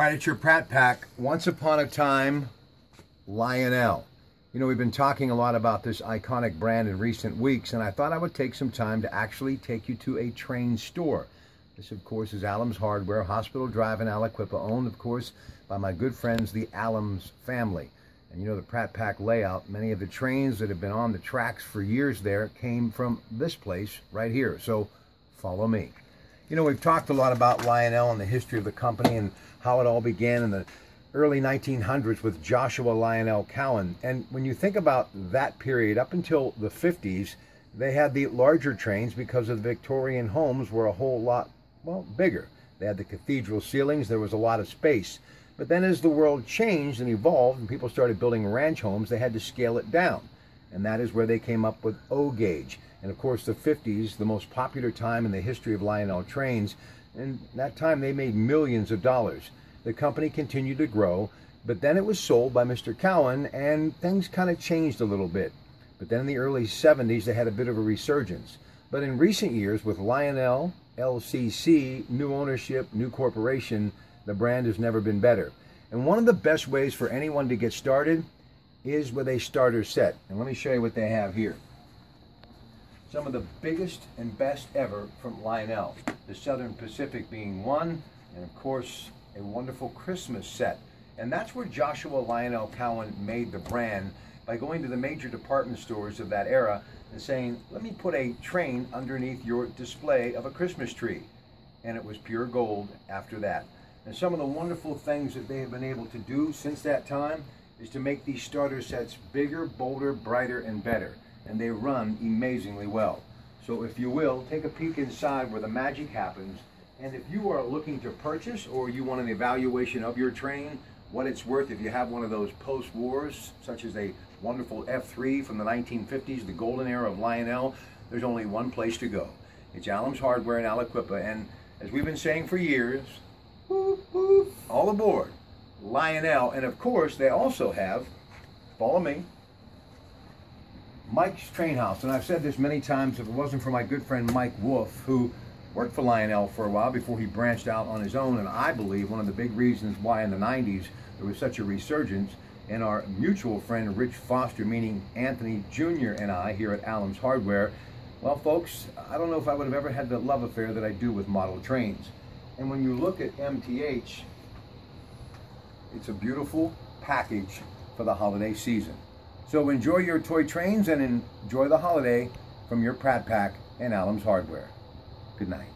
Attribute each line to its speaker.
Speaker 1: right, it's your Pratt Pack. Once upon a time, Lionel. You know, we've been talking a lot about this iconic brand in recent weeks, and I thought I would take some time to actually take you to a train store. This, of course, is Allums Hardware, Hospital Drive in Aliquippa, owned, of course, by my good friends, the Allums family. And you know the Pratt Pack layout, many of the trains that have been on the tracks for years there came from this place right here. So follow me. You know, we've talked a lot about Lionel and the history of the company and how it all began in the early 1900s with Joshua Lionel Cowan. And when you think about that period, up until the 50s, they had the larger trains because of the Victorian homes were a whole lot, well, bigger. They had the cathedral ceilings, there was a lot of space. But then as the world changed and evolved and people started building ranch homes, they had to scale it down. And that is where they came up with O gauge. And of course the 50s, the most popular time in the history of Lionel trains, and that time they made millions of dollars. The company continued to grow, but then it was sold by Mr. Cowan and things kind of changed a little bit. But then in the early 70s they had a bit of a resurgence. But in recent years with Lionel, LCC, new ownership, new corporation, the brand has never been better. And one of the best ways for anyone to get started is with a starter set. And let me show you what they have here. Some of the biggest and best ever from Lionel. The Southern Pacific being one, and of course a wonderful Christmas set. And that's where Joshua Lionel Cowan made the brand, by going to the major department stores of that era and saying, let me put a train underneath your display of a Christmas tree. And it was pure gold after that. And some of the wonderful things that they have been able to do since that time is to make these starter sets bigger, bolder, brighter, and better. And they run amazingly well. So if you will, take a peek inside where the magic happens. And if you are looking to purchase or you want an evaluation of your train, what it's worth, if you have one of those post-wars, such as a wonderful F3 from the 1950s, the golden era of Lionel, there's only one place to go. It's Allums Hardware in Aliquippa. And as we've been saying for years, whoop, whoop, all aboard, Lionel. And of course, they also have, follow me, Mike's Train House. And I've said this many times, if it wasn't for my good friend Mike Wolf, who worked for Lionel for a while before he branched out on his own, and I believe one of the big reasons why in the 90s there was such a resurgence, and our mutual friend Rich Foster, meaning Anthony Jr. and I here at Allums Hardware, well folks, I don't know if I would have ever had the love affair that I do with model trains. And when you look at MTH, it's a beautiful package for the holiday season. So enjoy your toy trains and enjoy the holiday from your Pratt Pack and Allums Hardware. Good night.